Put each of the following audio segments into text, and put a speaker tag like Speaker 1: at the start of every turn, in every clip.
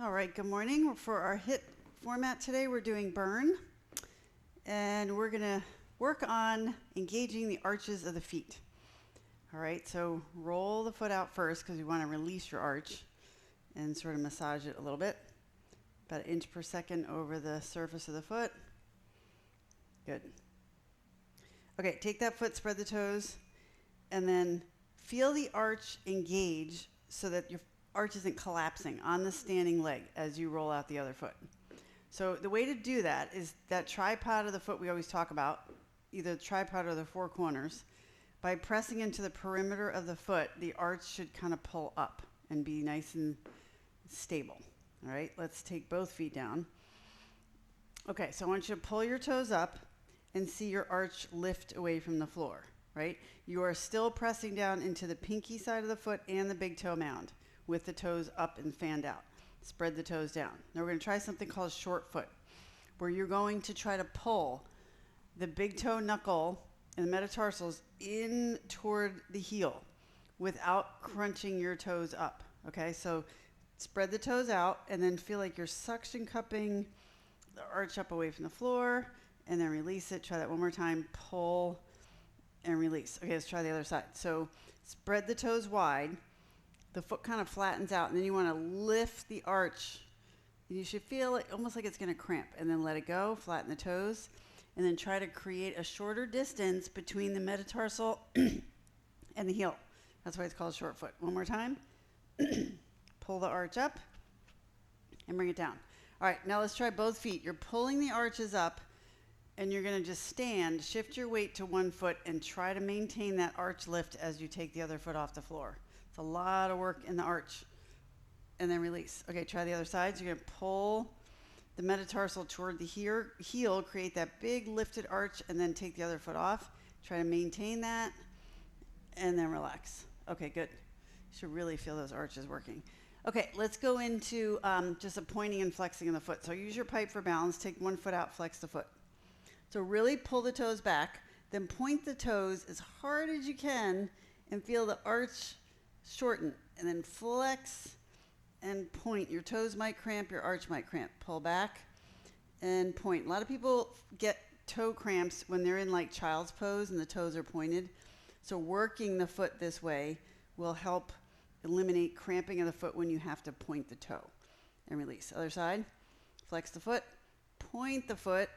Speaker 1: All right, good morning. For our HIIT format today, we're doing burn, and we're going to work on engaging the arches of the feet. All right, so roll the foot out first because you want to release your arch and sort of massage it a little bit, about 1 inch per second over the surface of the foot. Good. Okay, take that foot, spread the toes, and then feel the arch engage so that your arch isn't collapsing on the standing leg as you roll out the other foot. So the way to do that is that tripod of the foot we always talk about, either the tripod or the four corners. By pressing into the perimeter of the foot, the arch should kind of pull up and be nice and stable. All right, let's take both feet down. Okay, so I want you to pull your toes up and see your arch lift away from the floor, right? You are still pressing down into the pinky side of the foot and the big toe mound with the toes up and fanned out. Spread the toes down. Now we're going to try something called short foot, where you're going to try to pull the big toe knuckle and the metatarsals in toward the heel without crunching your toes up. Okay, so spread the toes out and then feel like you're suction cupping the arch up away from the floor and then release it. Try that one more time. Pull and release. Okay, let's try the other side. So spread the toes wide. The foot kind of flattens out, and then you want to lift the arch. You should feel it almost like it's going to cramp, and then let it go, flatten the toes, and then try to create a shorter distance between the metatarsal and the heel. That's why it's called short foot. One more time. Pull the arch up and bring it down. All right, now let's try both feet. You're pulling the arches up, and you're going to just stand, shift your weight to one foot, and try to maintain that arch lift as you take the other foot off the floor. It's a lot of work in the arch. And then release. Okay, try the other side. So you're going to pull the metatarsal toward the heel, create that big lifted arch, and then take the other foot off. Try to maintain that, and then relax. Okay, good. You should really feel those arches working. Okay, let's go into just a pointing and flexing of the foot. So use your pipe for balance. Take one foot out, flex the foot. So really pull the toes back, then point the toes as hard as you can and feel the arch shorten, and then flex and point. Your toes might cramp, your arch might cramp. Pull back and point. A lot of people get toe cramps when they're in like child's pose and the toes are pointed. So working the foot this way will help eliminate cramping of the foot when you have to point the toe. And release. Other side. Flex the foot. Point the foot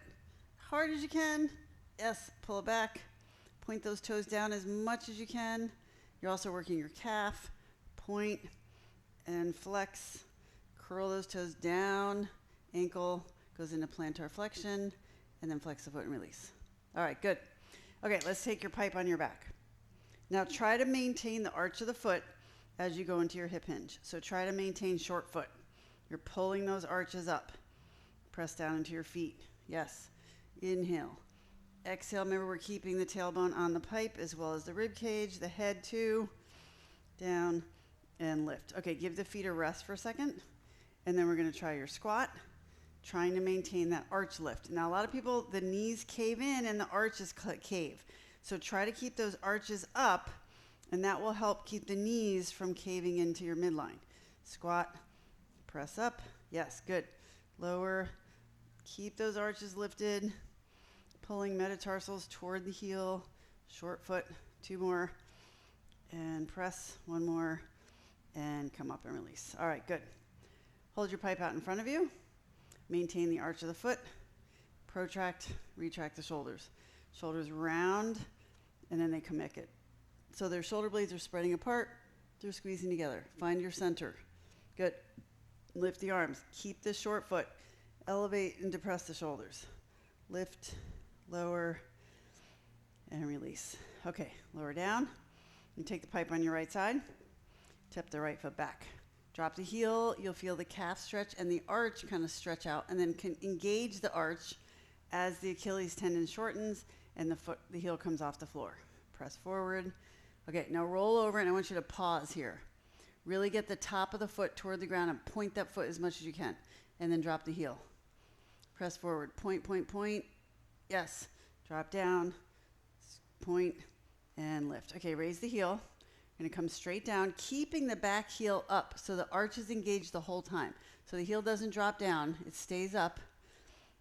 Speaker 1: hard as you can. Yes, pull it back. Point those toes down as much as you can. You're also working your calf. Point and flex. Curl those toes down. Ankle goes into plantar flexion. And then flex the foot and release. All right, good. Okay, let's take your pipe on your back. Now try to maintain the arch of the foot as you go into your hip hinge. So try to maintain short foot. You're pulling those arches up. Press down into your feet. Yes. Inhale. Exhale. Remember, we're keeping the tailbone on the pipe as well as the rib cage, the head too. Down and lift. Okay, give the feet a rest for a second. And then we're going to try your squat, trying to maintain that arch lift. Now, a lot of people, the knees cave in and the arches cave. So try to keep those arches up, and that will help keep the knees from caving into your midline. Squat, press up. Yes, good. Lower. Keep those arches lifted. Pulling metatarsals toward the heel. Short foot. 2 more. And press. 1 more. And come up and release. All right, good. Hold your pipe out in front of you. Maintain the arch of the foot. Protract. Retract the shoulders. Shoulders round. And then they commit it. So their shoulder blades are spreading apart. They're squeezing together. Find your center. Good. Lift the arms. Keep the short foot. Elevate and depress the shoulders. Lift, lower, and release. Okay, lower down. And take the pipe on your right side. Tip the right foot back. Drop the heel. You'll feel the calf stretch and the arch kind of stretch out, and then can engage the arch as the Achilles tendon shortens and the heel comes off the floor. Press forward. Okay, now roll over, and I want you to pause here. Really get the top of the foot toward the ground and point that foot as much as you can, and then drop the heel. Press forward. Point, point, point. Yes. Drop down. Point and lift. Okay, raise the heel. Going to come straight down, keeping the back heel up so the arch is engaged the whole time. So the heel doesn't drop down, it stays up.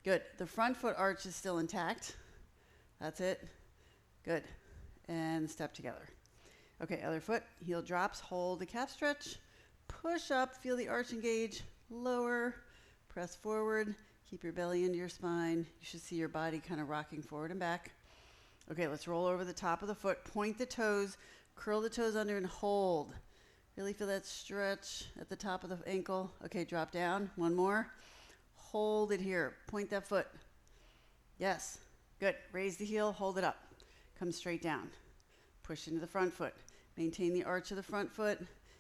Speaker 1: Good. The front foot arch is still intact. That's it. Good. And step together. Okay, other foot, heel drops, hold the calf stretch, push up, feel the arch engage, lower, press forward, keep your belly into your spine. You should see your body kind of rocking forward and back. Okay, let's roll over the top of the foot, point the toes, curl the toes under and hold. Really feel that stretch at the top of the ankle. Okay, drop down, one more. Hold it here, point that foot. Yes, good. Raise the heel, hold it up. Come straight down. Push into the front foot. Maintain the arch of the front foot.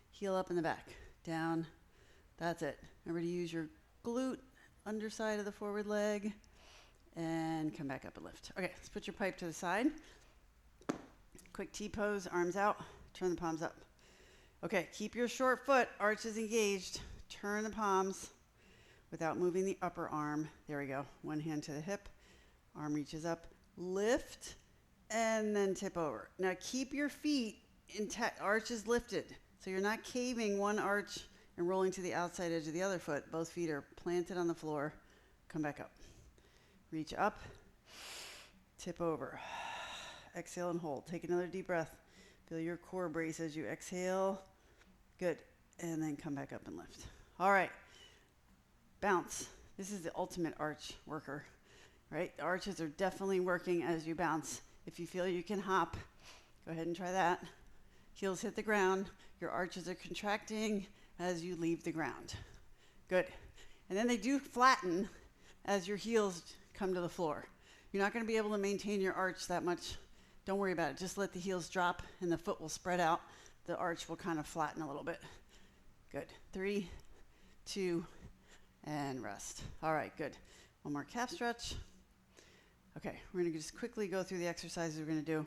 Speaker 1: Heel up in the back. Down. That's it. Remember to use your glute, underside of the forward leg. And come back up and lift. Okay, let's put your pipe to the side. Quick T-pose, arms out. Turn the palms up. Okay, keep your short foot, arches engaged. Turn the palms without moving the upper arm. There we go. One hand to the hip. Arm reaches up. Lift. And then tip over. Now keep your feet intact, arches lifted. So you're not caving one arch and rolling to the outside edge of the other foot. Both feet are planted on the floor. Come back up. Reach up. Tip over. Exhale and hold. Take another deep breath. Feel your core brace as you exhale. Good. And then come back up and lift. All right. Bounce. This is the ultimate arch worker, right? The arches are definitely working as you bounce. If you feel you can hop, go ahead and try that. Heels hit the ground. Your arches are contracting as you leave the ground. Good. And then they do flatten as your heels come to the floor. You're not going to be able to maintain your arch that much. Don't worry about it. Just let the heels drop and the foot will spread out. The arch will kind of flatten a little bit. Good. 3, 2, and rest. All right, good. One more calf stretch. Okay, we're going to just quickly go through the exercises we're going to do.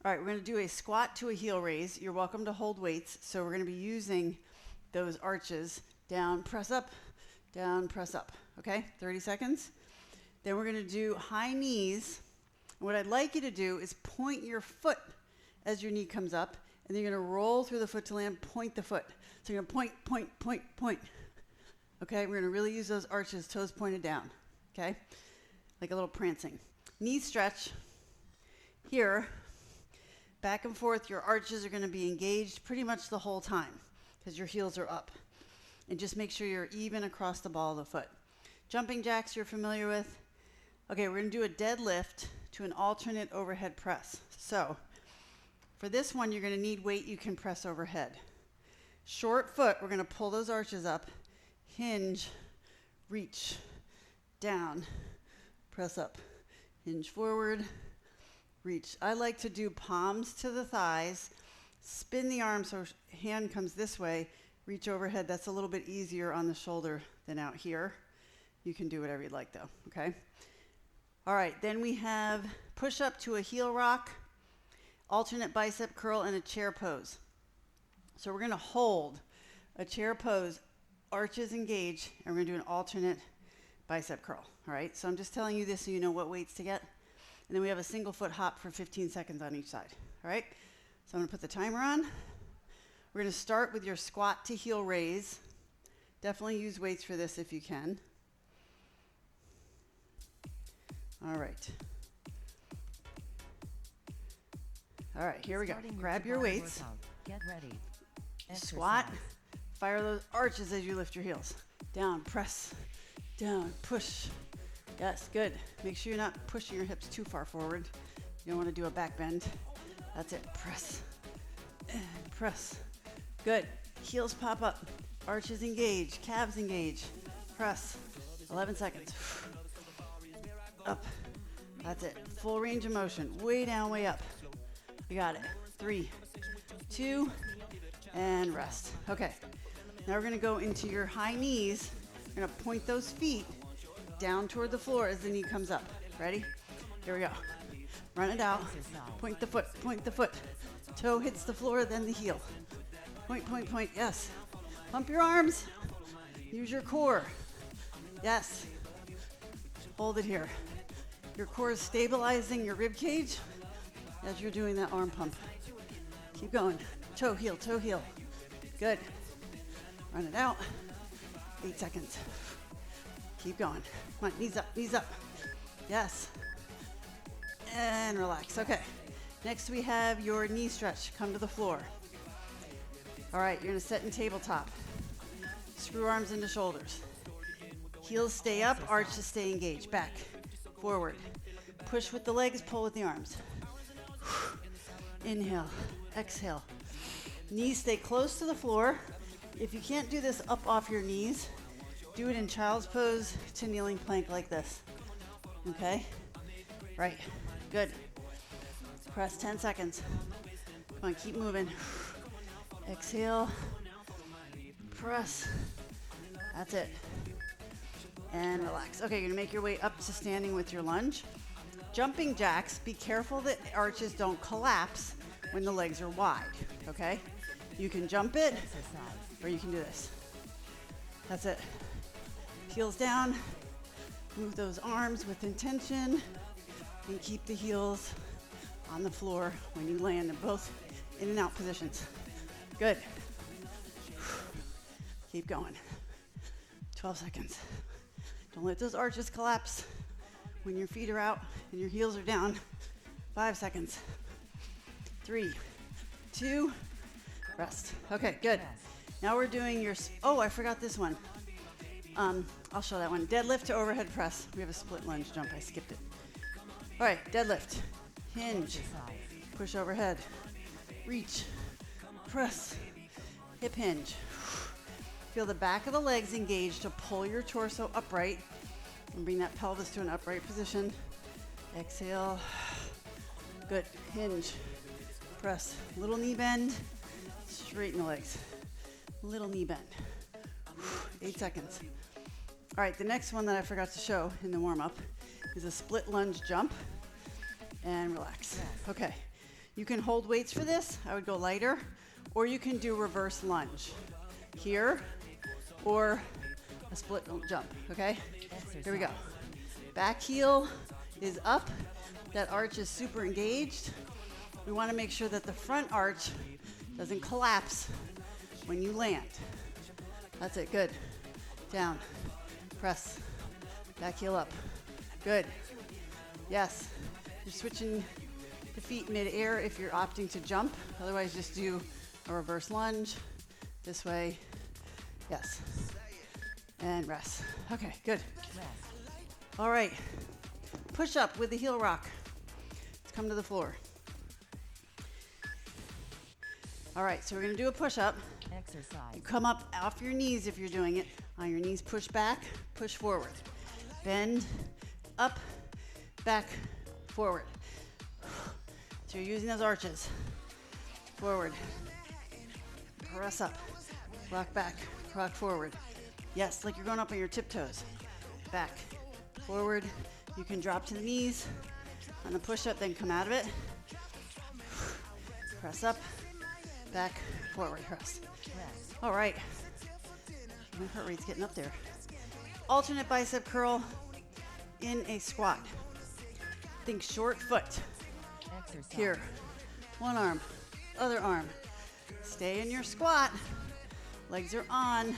Speaker 1: All right, we're going to do a squat to a heel raise. You're welcome to hold weights. So we're going to be using those arches. Down, press up, okay? 30 seconds. Then we're going to do high knees. And what I'd like you to do is point your foot as your knee comes up, and then you're going to roll through the foot to land, point the foot. So you're going to point. Okay, we're going to really use those arches, toes pointed down, okay? Like a little prancing. Knee stretch. Here, back and forth, your arches are going to be engaged pretty much the whole time because your heels are up. And just make sure you're even across the ball of the foot. Jumping jacks you're familiar with. Okay, we're going to do a deadlift to an alternate overhead press. So, for this one, you're going to need weight you can press overhead. Short foot, we're going to pull those arches up. Hinge, reach, down. Press up, hinge forward, reach. I like to do palms to the thighs, spin the arm so hand comes this way, reach overhead. That's a little bit easier on the shoulder than out here. You can do whatever you'd like though, okay? All right, then we have push up to a heel rock, alternate bicep curl, and a chair pose. So we're gonna hold a chair pose, arches engage, and we're gonna do an alternate bicep curl. All right, so I'm just telling you this so you know what weights to get. And then we have a single foot hop for 15 seconds on each side. All right, so I'm gonna put the timer on. We're gonna start with your squat to heel raise. Definitely use weights for this if you can. All right. All right, here we go. Grab your weights.
Speaker 2: Get ready.
Speaker 1: Squat. Fire those arches as you lift your heels. Down, press. Down, push. Yes, good. Make sure you're not pushing your hips too far forward. You don't want to do a back bend. That's it. Press. And press. Good. Heels pop up. Arches engage. Calves engage. Press. 11 seconds. Up. That's it. Full range of motion. Way down, way up. You got it. 3, 2, and rest. Okay. Now we're going to go into your high knees. We're going to point those feet down toward the floor as the knee comes up. Ready? Here we go. Run it out. Point the foot. Point the foot. Toe hits the floor, then the heel. Point, point, point. Yes. Pump your arms. Use your core. Yes. Hold it here. Your core is stabilizing your rib cage as you're doing that arm pump. Keep going. Toe, heel, toe, heel. Good. Run it out. 8 seconds. Keep going. Come on, knees up, knees up. Yes. And relax. Okay. Next we have your knee stretch. Come to the floor. All right, you're gonna sit in tabletop. Screw arms into shoulders. Heels stay up, arches stay engaged. Back, forward. Push with the legs, pull with the arms. Inhale, exhale. Knees stay close to the floor. If you can't do this up off your knees, do it in child's pose to kneeling plank like this. Okay? Right. Good. Press 10 seconds. Come on, keep moving. Exhale. Press. That's it. And relax. Okay, you're gonna make your way up to standing with your lunge. Jumping jacks, be careful that arches don't collapse when the legs are wide, okay? You can jump it, or you can do this. That's it. Heels down, move those arms with intention, and keep the heels on the floor when you land in both in and out positions. Good. Keep going. 12 seconds. Don't let those arches collapse when your feet are out and your heels are down. 5 seconds. 3, 2, rest. Okay, good. Now we're doing your, oh, I forgot this one. I'll show that one. Deadlift to overhead press. We have a split lunge jump. I skipped it. All right, deadlift. Hinge. Push overhead. Reach. Press. Hip hinge. Feel the back of the legs engaged to pull your torso upright and bring that pelvis to an upright position. Exhale. Good. Hinge. Press. Little knee bend. Straighten the legs. Little knee bend. 8 seconds. All right, the next one that I forgot to show in the warm-up is a split lunge jump. And relax. Okay. You can hold weights for this. I would go lighter. Or you can do reverse lunge. Here. Or a split jump, okay? Here we go. Back heel is up. That arch is super engaged. We want to make sure that the front arch doesn't collapse when you land. That's it, good. Down, press, back heel up. Good. Yes, you're switching the feet mid-air if you're opting to jump. Otherwise, just do a reverse lunge this way. Yes. And rest. Okay, good. All right. Push up with the heel rock. Let's come to the floor. All right, so we're gonna do a push up.
Speaker 2: Exercise.
Speaker 1: You come up off your knees if you're doing it. On your knees, push back, push forward. Bend, up, back, forward. So you're using those arches. Forward. Press up. Rock back, rock forward. Yes, like you're going up on your tiptoes. Back, forward. You can drop to the knees on the push-up, then come out of it. Press up, back, forward, press. All right. My heart rate's getting up there. Alternate bicep curl in a squat. Think short foot.
Speaker 2: Exercise.
Speaker 1: Here, one arm, other arm. Stay in your squat. Legs are on.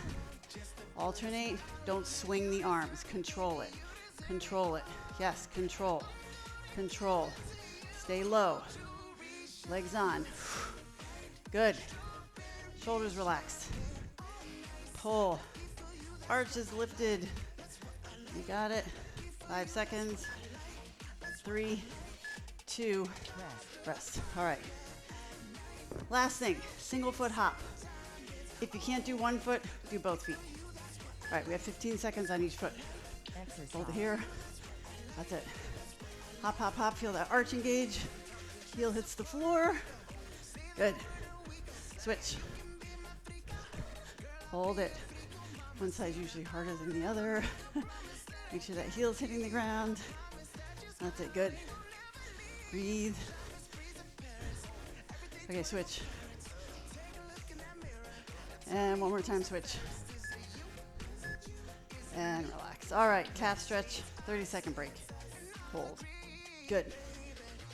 Speaker 1: Alternate. Don't swing the arms. Control it. Control it. Yes, control. Control. Stay low. Legs on. Good. Shoulders relaxed. Pull. Arches lifted. You got it. 5 seconds. 3, 2, rest. All right. Last thing, single foot hop. If you can't do one foot, do both feet. All right, we have 15 seconds on each foot.
Speaker 2: Exercise.
Speaker 1: Hold it here. That's it. Hop, hop, hop. Feel that arch engage. Heel hits the floor. Good. Switch. Hold it. One side's usually harder than the other. Make sure that heel's hitting the ground. That's it. Good. Breathe. Okay, switch. And one more time, switch. And relax. All right, calf stretch, 30-second break. Hold. Good.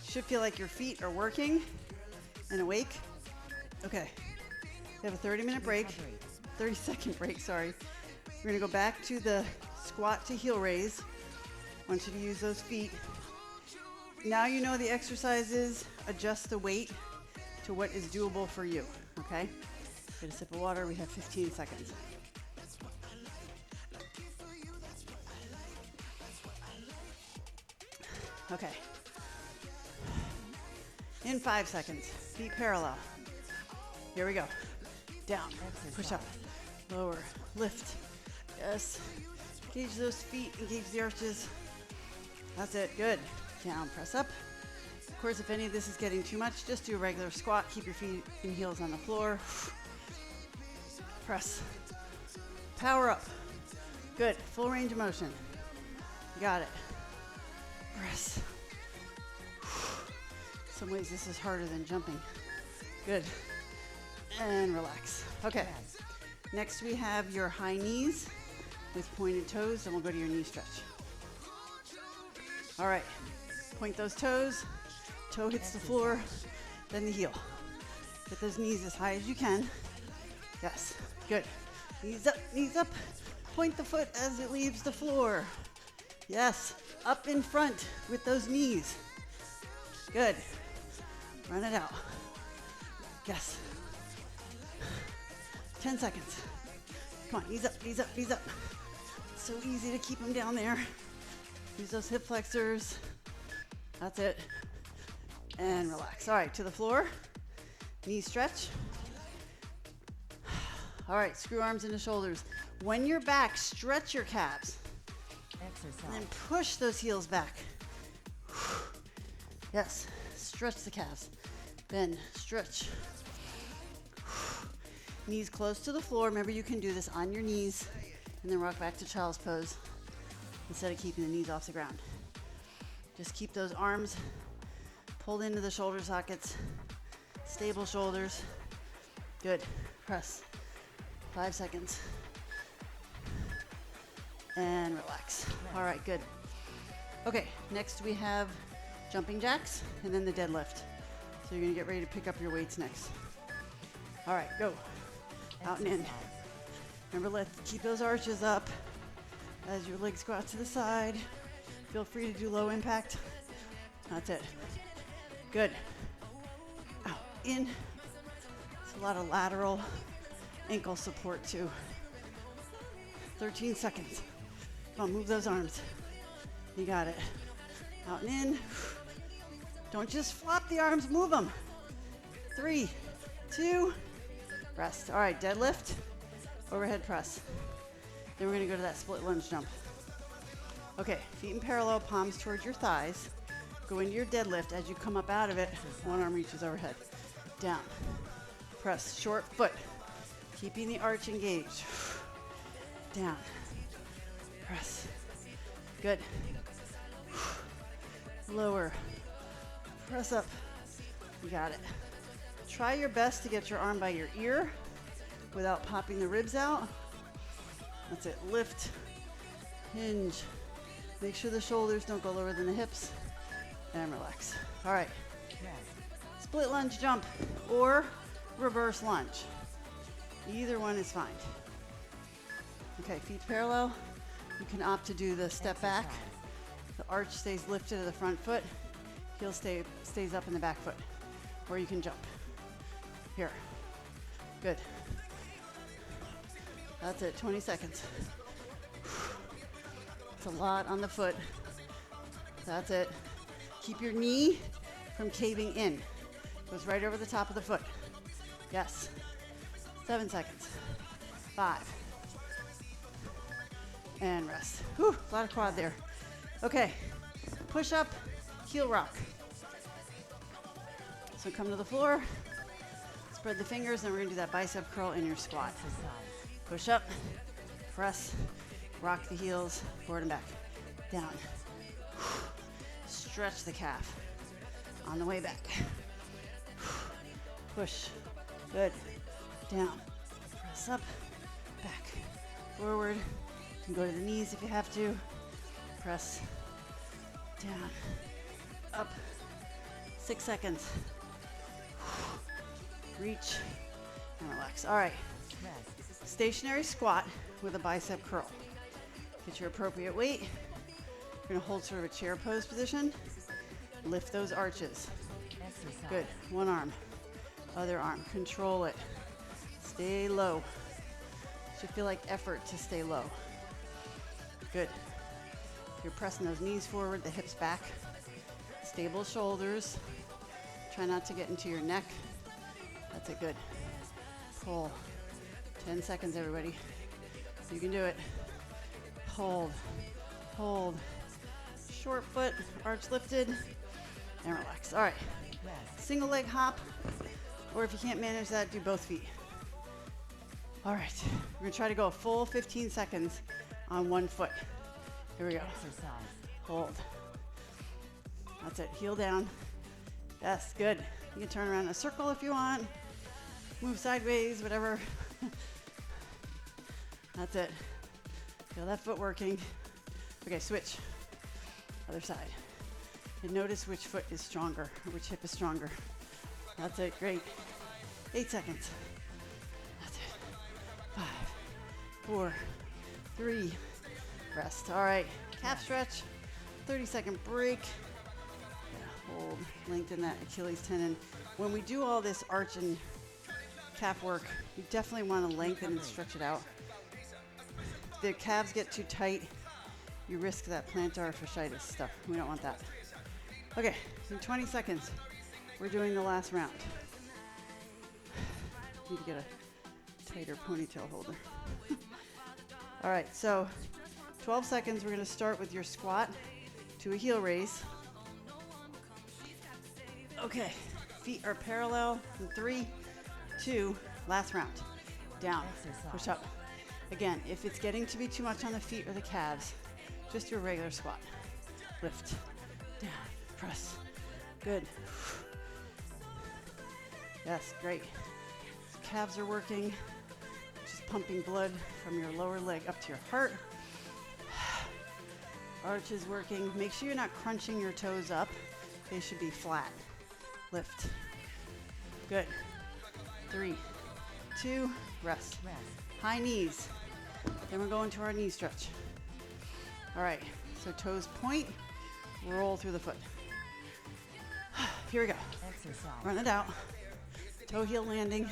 Speaker 1: Should feel like your feet are working and awake. Okay. We have a 30-minute break. 30-second break, sorry. We're gonna go back to the squat to heel raise. I want you to use those feet. Now you know the exercises. Adjust the weight to what is doable for you, okay? Get a sip of water. We have 15 seconds. Okay. In 5 seconds, feet parallel. Here we go. Down, push up, lower, lift. Yes. Engage those feet, engage the arches. That's it, good. Down, press up. Of course, if any of this is getting too much, just do a regular squat. Keep your feet and heels on the floor. Press. Power up. Good, full range of motion. You got it. Press. In some ways, this is harder than jumping. Good. And relax. Okay. Next, we have your high knees with pointed toes, and we'll go to your knee stretch. All right. Point those toes. Toe hits the floor, then the heel. Get those knees as high as you can. Yes. Good. Knees up, knees up. Point the foot as it leaves the floor. Yes. Up in front with those knees. Good. Run it out. Yes. 10 seconds. Come on, knees up, knees up, knees up. It's so easy to keep them down there. Use those hip flexors. That's it. And relax. All right, to the floor. Knee stretch. All right, screw arms into shoulders. When you're back, stretch your calves.
Speaker 2: Exercise.
Speaker 1: And push those heels back. Yes, stretch the calves. Bend, stretch. Knees close to the floor. Remember, you can do this on your knees and then rock back to child's pose instead of keeping the knees off the ground. Just keep those arms pulled into the shoulder sockets. Stable shoulders. Good. Press. 5 seconds. And relax. All right, good. Okay, next we have jumping jacks and then the deadlift. So you're gonna get ready to pick up your weights next. All right, go. Out and in. Remember, keep those arches up as your legs go out to the side. Feel free to do low impact. That's it. Good. Out, in. It's a lot of lateral ankle support too. 13 seconds. Come on, move those arms. You got it. Out and in. Don't just flop the arms, move them. 3, 2, rest. All right, deadlift, overhead press. Then we're gonna go to that split lunge jump. Okay, feet in parallel, palms towards your thighs. Go into your deadlift. As you come up out of it, one arm reaches overhead. Down, press, short foot. Keeping the arch engaged. Down, press. Good. Lower, press up. You got it. Try your best to get your arm by your ear without popping the ribs out. That's it. Lift, hinge. Make sure the shoulders don't go lower than the hips. And relax. All right. Split lunge jump or reverse lunge. Either one is fine. Okay, feet parallel. You can opt to do the step back. The arch stays lifted to the front foot. Heel stays up in the back foot. Or you can jump. Here. Good. That's it, 20 seconds. It's a lot on the foot. That's it. Keep your knee from caving in. Goes right over the top of the foot. Yes. 7 seconds. 5. And rest. Whew, a lot of quad there. Okay. Push up, heel rock. So come to the floor. Spread the fingers, and we're gonna do that bicep curl in your squat. Push up, press, rock the heels, forward and back. Down. Stretch the calf. On the way back. Push. Good. Down. Press up, back, forward. You can go to the knees if you have to. Press. Down. Up. 6 seconds. Reach and relax. All right. Stationary squat with a bicep curl. Get your appropriate weight. You're going to hold sort of a chair pose position. Lift those arches.
Speaker 2: Exercise.
Speaker 1: Good. One arm, other arm. Control it. Stay low. Should feel like effort to stay low. Good. You're pressing those knees forward, the hips back. Stable shoulders. Try not to get into your neck. That's it. Good. Pull. 10 seconds, everybody. You can do it. Hold. Hold. Short foot, arch lifted, and relax. All right.
Speaker 2: Rest.
Speaker 1: Single leg hop, or if you can't manage that, do both feet. All right. We're going to try to go a full 15 seconds on one foot. Here we go.
Speaker 2: Exercise.
Speaker 1: Hold. That's it. Heel down. Yes, good. You can turn around in a circle if you want. Move sideways, whatever. That's it. Feel that foot working. Okay, switch. Other side. And notice which foot is stronger, or which hip is stronger. That's it. Great. 8 seconds. That's it. 5, 4, 3. Rest. All right. Calf stretch. 30-second break. Yeah, hold. Lengthen that Achilles tendon. When we do all this arch and calf work, you definitely want to lengthen and stretch it out. If the calves get too tight, you risk that plantar fasciitis stuff. We don't want that. Okay, in 20 seconds, we're doing the last round. Need to get a tighter ponytail holder. All right, so 12 seconds, we're gonna start with your squat to a heel raise. Okay, feet are parallel in 3, 2, last round. Down, push up. Again, if it's getting to be too much on the feet or the calves, just do a regular squat. Lift, down, press. Good. Yes, great. Calves are working, just pumping blood from your lower leg up to your heart. Arch is working. Make sure you're not crunching your toes up. They should be flat. Lift. Good. 3, 2, rest.
Speaker 2: Rest.
Speaker 1: High knees. Then we're going to our knee stretch. All right, so toes point, roll through the foot. Here we go.
Speaker 2: Exercise.
Speaker 1: Run it out. Toe heel landing.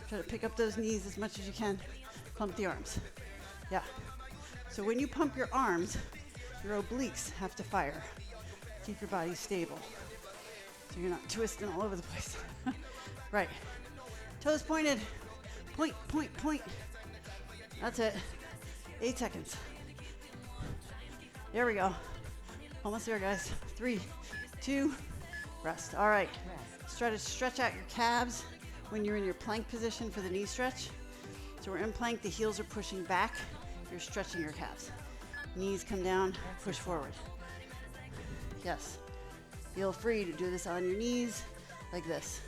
Speaker 1: Try to pick up those knees as much as you can. Pump the arms. Yeah. So when you pump your arms, your obliques have to fire. Keep your body stable, so you're not twisting all over the place. Right. Toes pointed. Point, point, point. That's it. 8 seconds. There we go. Almost there, guys. 3, 2, rest. All right.
Speaker 2: Rest.
Speaker 1: Try to stretch out your calves when you're in your plank position for the knee stretch. So we're in plank, the heels are pushing back. You're stretching your calves. Knees come down, push forward. Yes. Feel free to do this on your knees, like this.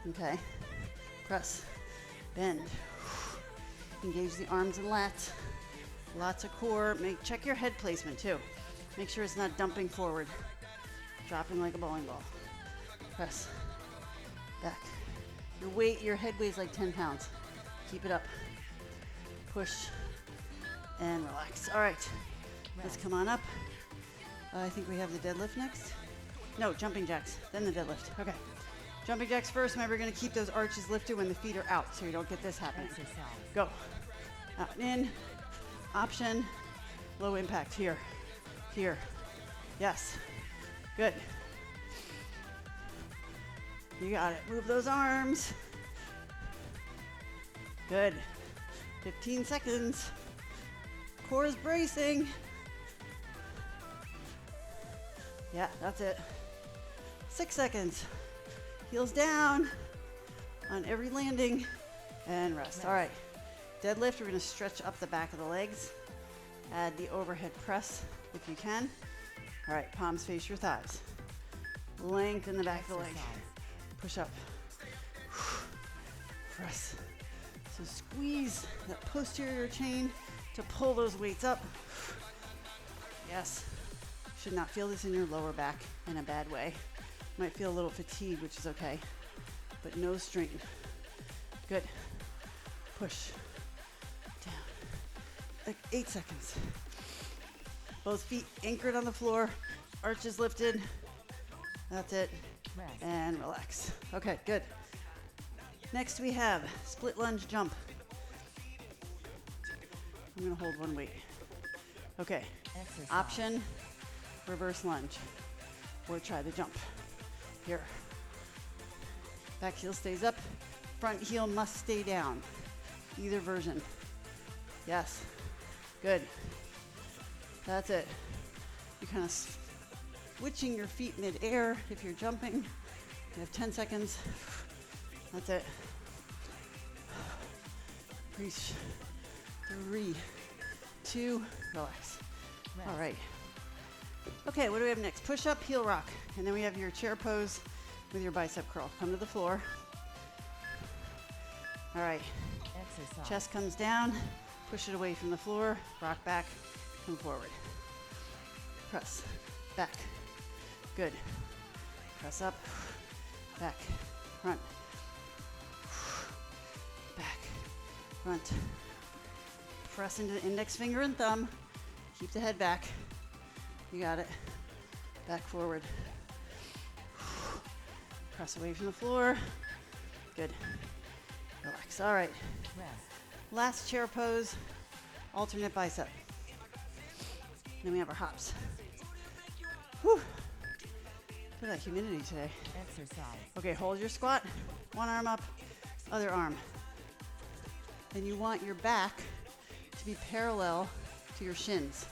Speaker 1: Okay. Press, bend. Engage the arms and lats. Lots of core. Check your head placement too. Make sure it's not dumping forward, dropping like a bowling ball. Press, back. Your head weighs like 10 pounds. Keep it up. Push and relax. All right, let's come on up. I think we have the deadlift next. No, jumping jacks, then the deadlift. Okay, jumping jacks first. Remember, you're gonna keep those arches lifted when the feet are out, so you don't get this happening.
Speaker 2: Exercise.
Speaker 1: Go. Out and in. Option. Low impact. Here. Here. Yes. Good. You got it. Move those arms. Good. 15 seconds. Core is bracing. Yeah, that's it. 6 seconds. Heels down on every landing and rest. All right. Deadlift, we're going to stretch up the back of the legs. Add the overhead press if you can. All right, palms face your thighs. Lengthen the back of the leg. Push up. Press. So squeeze that posterior chain to pull those weights up. Yes. Should not feel this in your lower back in a bad way. Might feel a little fatigued, which is okay, but no strain. Good. Push. Down. like 8 seconds. Both feet anchored on the floor, arches lifted. That's it.
Speaker 2: Rest.
Speaker 1: And relax. Okay, good. Next we have split lunge jump. I'm gonna hold one weight. Okay,
Speaker 2: Exercise.
Speaker 1: option, reverse lunge, or try the jump. Here. Back heel stays up, front heel must stay down. Either version. Yes, good. That's it. You're kind of switching your feet mid-air if you're jumping. You have 10 seconds. That's it. Reach. 3, 2, relax.
Speaker 2: Rest.
Speaker 1: All right. Okay, what do we have next? Push up, heel rock. And then we have your chair pose with your bicep curl. Come to the floor. All right.
Speaker 2: Exercise.
Speaker 1: Chest comes down. Push it away from the floor. Rock back. Come forward. Press. Back. Good. Press up. Back. Front. Back. Front. Press into the index finger and thumb. Keep the head back. You got it. Back forward. Press away from the floor. Good. Relax. All right.
Speaker 2: Rest.
Speaker 1: Last chair pose, alternate bicep. Then we have our hops. Whew. Look at that humidity today.
Speaker 2: Exercise.
Speaker 1: Okay, hold your squat. One arm up, other arm. Then you want your back to be parallel to your shins.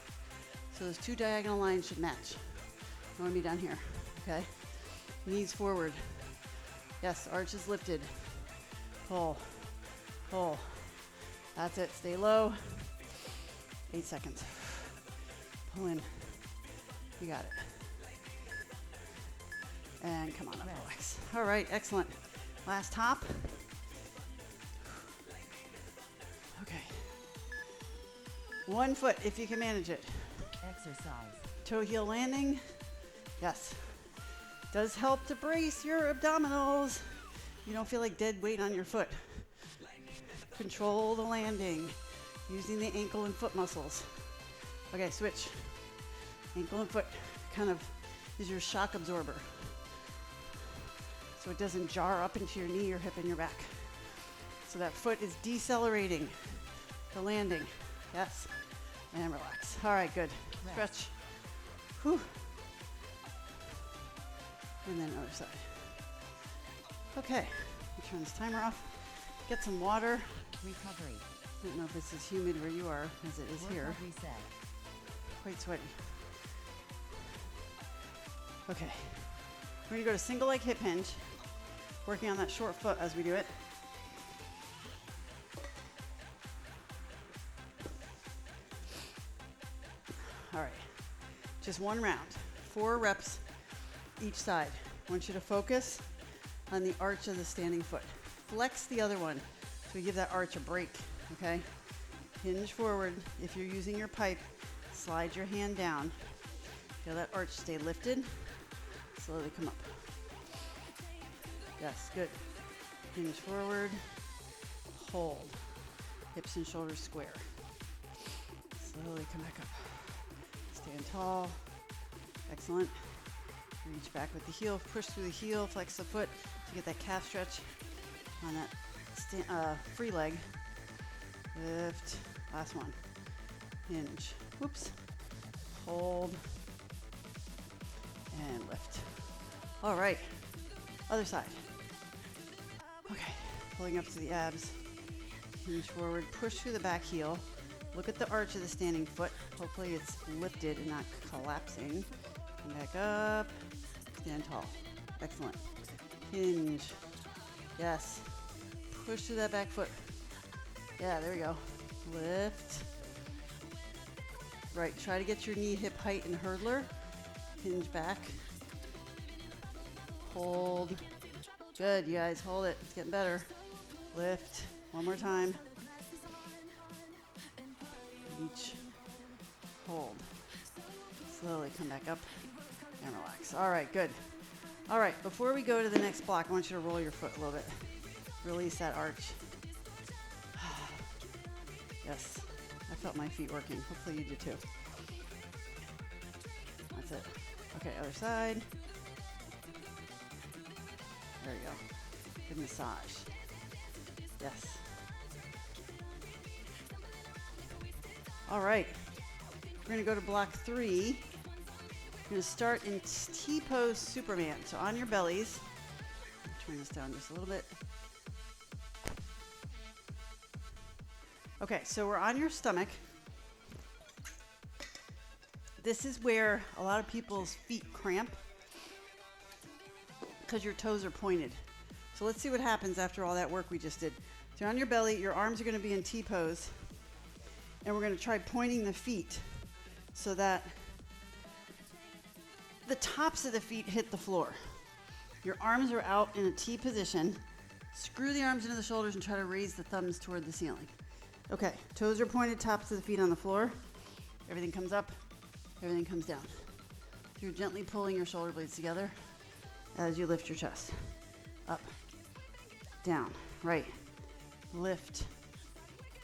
Speaker 1: So those two diagonal lines should match. I want to be down here, okay? Knees forward. Yes, arches lifted. Pull, pull. That's it, stay low. 8 seconds. Pull in. You got it. And come on up, relax. All right, excellent. Last hop. Okay. 1 foot if you can manage it.
Speaker 2: Exercise.
Speaker 1: Toe heel landing. Yes. Does help to brace your abdominals. You don't feel like dead weight on your foot. Control the landing using the ankle and foot muscles. Okay, switch. Ankle and foot kind of is your shock absorber. So it doesn't jar up into your knee or hip and your back. So that foot is decelerating the landing. Yes. And relax. All right, good. Stretch. Whew. And then other side. Okay, we turn this timer off. Get some water.
Speaker 2: Recovery.
Speaker 1: I don't know if this is humid where you are, as it is here.
Speaker 2: Workout reset.
Speaker 1: Quite sweaty. Okay, we're gonna go to single leg hip hinge, working on that short foot as we do it. All right, just one round, 4 reps each side. I want you to focus on the arch of the standing foot. Flex the other one so we give that arch a break, okay? Hinge forward. If you're using your pipe, slide your hand down. Feel that arch stay lifted. Slowly come up. Yes, good. Hinge forward. Hold. Hips and shoulders square. Slowly come back up. Stand tall. Excellent. Reach back with the heel. Push through the heel. Flex the foot to get that calf stretch on that free leg. Lift. Last one. Hinge. Whoops. Hold. And lift. All right. Other side. Okay. Pulling up to the abs. Hinge forward. Push through the back heel. Look at the arch of the standing foot. Hopefully it's lifted and not collapsing. Come back up. Stand tall. Excellent. Hinge. Yes. Push through that back foot. Yeah, there we go. Lift. Right, try to get your knee hip height in hurdler. Hinge back. Hold. Good, you guys, hold it. It's getting better. Lift. One more time. Reach. Hold. Slowly come back up and relax. All right, good. All right, before we go to the next block, I want you to roll your foot a little bit. Release that arch. Yes, I felt my feet working. Hopefully you do too. That's it. Okay, other side. There you go. Good massage. Yes. All right. We're going to go to block 3. We're going to start in T-pose Superman. So on your bellies. Turn this down just a little bit. Okay, so we're on your stomach. This is where a lot of people's feet cramp because your toes are pointed. So let's see what happens after all that work we just did. So you're on your belly, your arms are going to be in T-pose, and we're going to try pointing the feet so that the tops of the feet hit the floor. Your arms are out in a T position. Screw the arms into the shoulders and try to raise the thumbs toward the ceiling. Okay, toes are pointed, tops of the feet on the floor. Everything comes up, everything comes down. So you're gently pulling your shoulder blades together as you lift your chest. Up, down, right, lift.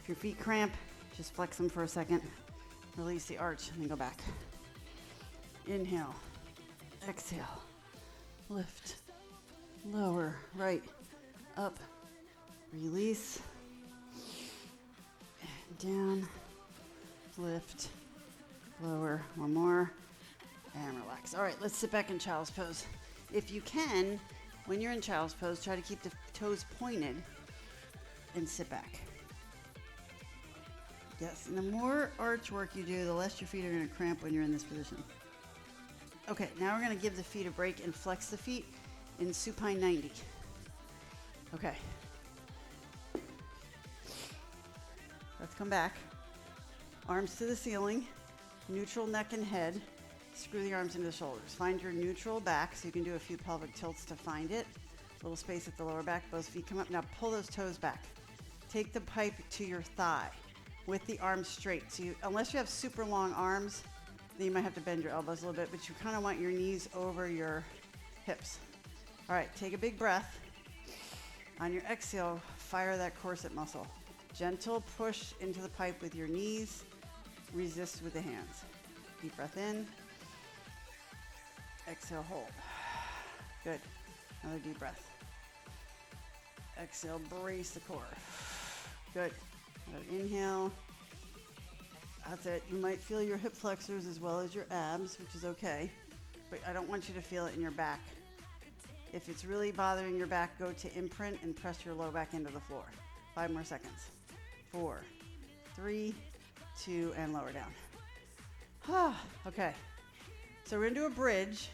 Speaker 1: If your feet cramp, just flex them for a second. Release the arch and then go back. Inhale, exhale, lift, lower, right, up, release, and down, lift, lower, one more, and relax. All right, let's sit back in child's pose. If you can, when you're in child's pose, try to keep the toes pointed and sit back. Yes, and the more arch work you do, the less your feet are going to cramp when you're in this position. Okay, now we're going to give the feet a break and flex the feet in supine 90. Okay. Let's come back. Arms to the ceiling, neutral neck and head. Screw the arms into the shoulders. Find your neutral back, so you can do a few pelvic tilts to find it. Little space at the lower back, both feet come up. Now pull those toes back. Take the pipe to your thigh with the arms straight. So unless you have super long arms, then you might have to bend your elbows a little bit, but you kind of want your knees over your hips. All right, take a big breath. On your exhale, fire that corset muscle. Gentle push into the pipe with your knees. Resist with the hands. Deep breath in. Exhale, hold. Good. Another deep breath. Exhale, brace the core. Good. Another inhale. That's it. You might feel your hip flexors as well as your abs, which is okay, but I don't want you to feel it in your back. If it's really bothering your back, go to imprint and press your low back into the floor. 5 more seconds. 4, 3, 2, and lower down. Okay. So we're going to do a bridge.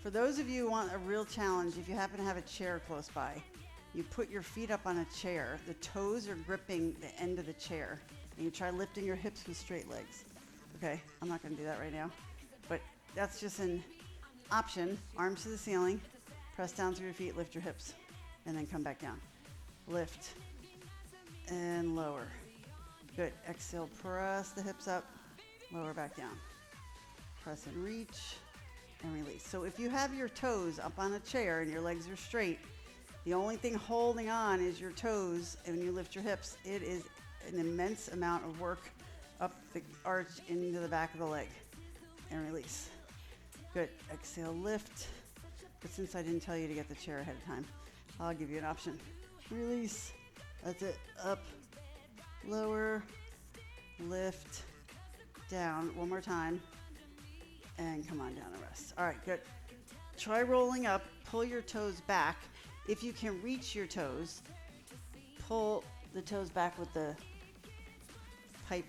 Speaker 1: For those of you who want a real challenge, if you happen to have a chair close by, you put your feet up on a chair. The toes are gripping the end of the chair. And you try lifting your hips with straight legs. Okay, I'm not going to do that right now. But that's just an option. Arms to the ceiling. Press down through your feet, lift your hips. And then come back down. Lift. And lower. Good. Exhale, press the hips up. Lower back down. Press and reach. And release. So if you have your toes up on a chair and your legs are straight, the only thing holding on is your toes. And when you lift your hips, it is an immense amount of work up the arch into the back of the leg. And release. Good. Exhale, lift. But since I didn't tell you to get the chair ahead of time, I'll give you an option. Release. That's it. Up, lower, lift, down. One more time. And come on down and rest. All right, good. Try rolling up. Pull your toes back. If you can reach your toes, pull the toes back with the pipe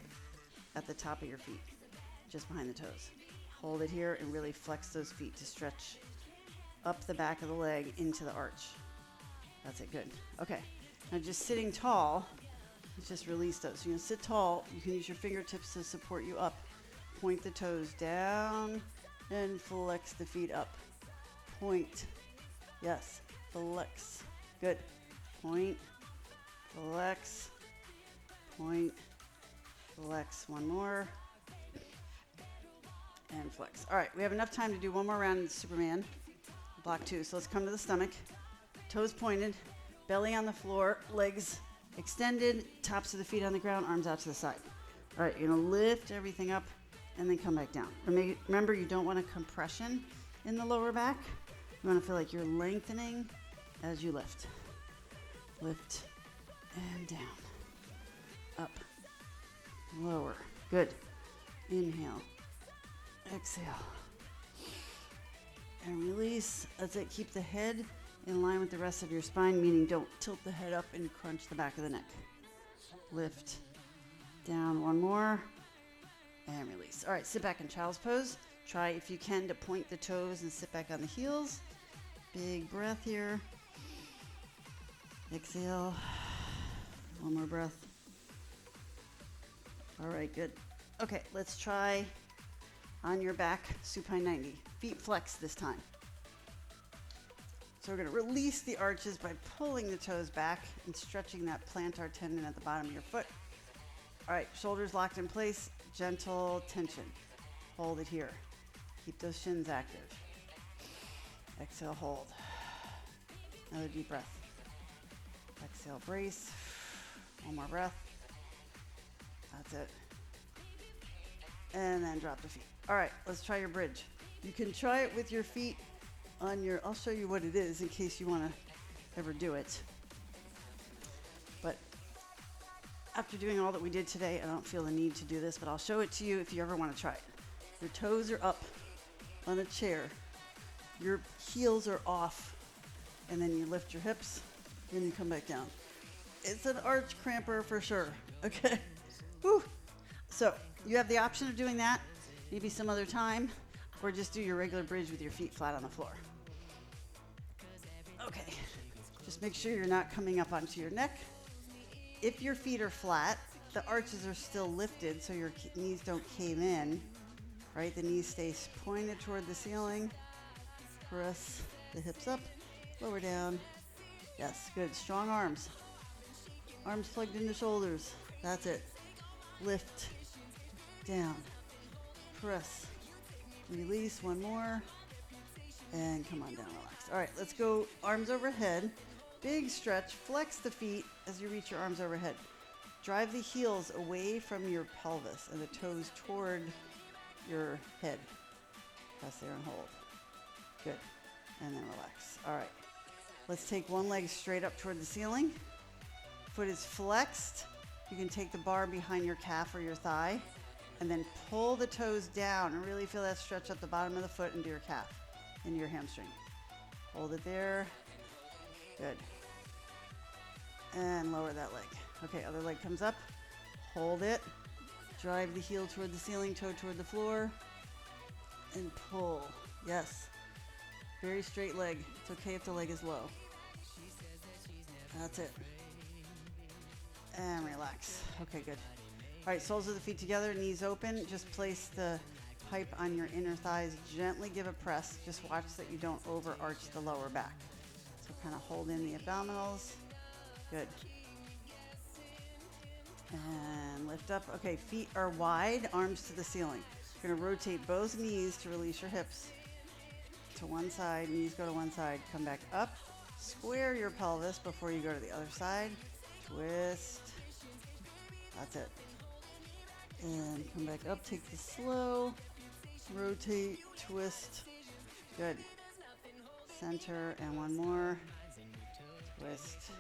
Speaker 1: at the top of your feet, just behind the toes. Hold it here and really flex those feet to stretch up the back of the leg into the arch. That's it, good. Okay, now just sitting tall, let's just release those. So you're gonna sit tall, you can use your fingertips to support you up. Point the toes down and flex the feet up. Point, yes, flex, good. Point, flex, point, flex, one more, and flex. All right, we have enough time to do one more round in Superman, block 2. So let's come to the stomach, toes pointed, belly on the floor, legs extended, tops of the feet on the ground, arms out to the side. All right, you're gonna lift everything up and then come back down. Remember, you don't want a compression in the lower back. You wanna feel like you're lengthening as you lift. Lift and down. Up, lower. Good. Inhale, exhale, and release. That's it. Keep the head in line with the rest of your spine, meaning don't tilt the head up and crunch the back of the neck. Lift, down, one more, and release. All right, sit back in child's pose. Try, if you can, to point the toes and sit back on the heels. Big breath here. Exhale. One more breath. All right, good. Okay, let's try on your back, supine 90. Feet flex this time. So we're gonna release the arches by pulling the toes back and stretching that plantar tendon at the bottom of your foot. All right, shoulders locked in place, gentle tension. Hold it here. Keep those shins active. Exhale, hold. Another deep breath. Exhale, brace. One more breath. That's it. And then drop the feet. All right, let's try your bridge. You can try it with your feet on your, I'll show you what it is in case you want to ever do it. But after doing all that we did today, I don't feel the need to do this, but I'll show it to you if you ever want to try it. Your toes are up on a chair. Your heels are off. And then you lift your hips, and you come back down. It's an arch cramper for sure, okay? Whew. So you have the option of doing that maybe some other time, or just do your regular bridge with your feet flat on the floor. Okay, just make sure you're not coming up onto your neck. If your feet are flat, the arches are still lifted so your knees don't cave in, right? The knees stay pointed toward the ceiling. Press the hips up, lower down. Yes, good, strong arms. Arms plugged into shoulders, that's it. Lift, down, press, release, one more, and come on down, relax. All right, let's go arms overhead, big stretch, flex the feet as you reach your arms overhead. Drive the heels away from your pelvis and the toes toward your head. Press there and hold. Good, and then relax. All right, let's take one leg straight up toward the ceiling. Foot is flexed. You can take the bar behind your calf or your thigh and then pull the toes down and really feel that stretch up the bottom of the foot into your calf, into your hamstring. Hold it there. Good. And lower that leg. Okay, other leg comes up. Hold it. Drive the heel toward the ceiling, toe toward the floor. And pull. Yes. Very straight leg. It's okay if the leg is low. That's it. And relax. Okay, good. All right, soles of the feet together, knees open. Just place the pipe on your inner thighs. Gently give a press. Just watch that you don't overarch the lower back. So kind of hold in the abdominals. Good. And lift up. Okay, feet are wide, arms to the ceiling. You're gonna rotate both knees to release your hips to one side. Knees go to one side. Come back up. Square your pelvis before you go to the other side. Twist. That's it. And come back up. Take the slow. Rotate. Twist. Good. Center. And one more. Twist.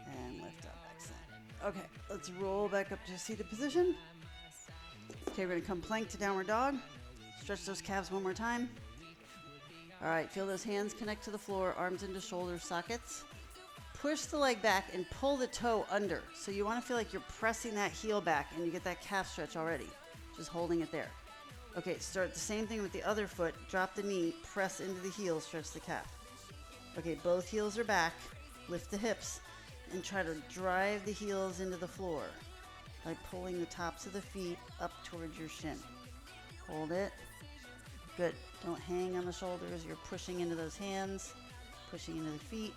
Speaker 1: And lift up. Excellent. Okay. Let's roll back up to seated position. Okay. We're going to come plank to downward dog. Stretch those calves one more time. All right. Feel those hands connect to the floor. Arms into shoulder sockets. Push the leg back and pull the toe under. So you want to feel like you're pressing that heel back and you get that calf stretch already. Just holding it there. Okay, start the same thing with the other foot. Drop the knee, press into the heel, stretch the calf. Okay, both heels are back. Lift the hips and try to drive the heels into the floor by pulling the tops of the feet up towards your shin. Hold it. Good. Don't hang on the shoulders. You're pushing into those hands, pushing into the feet.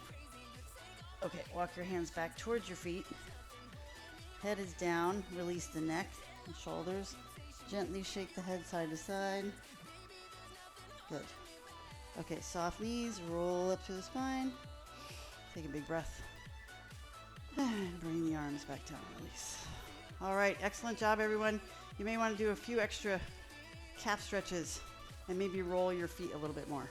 Speaker 1: Okay, walk your hands back towards your feet. Head is down. Release the neck and shoulders. Gently shake the head side to side. Good. Okay, soft knees. Roll up to the spine. Take a big breath. And bring the arms back down. Release. All right, excellent job, everyone. You may want to do a few extra calf stretches and maybe roll your feet a little bit more.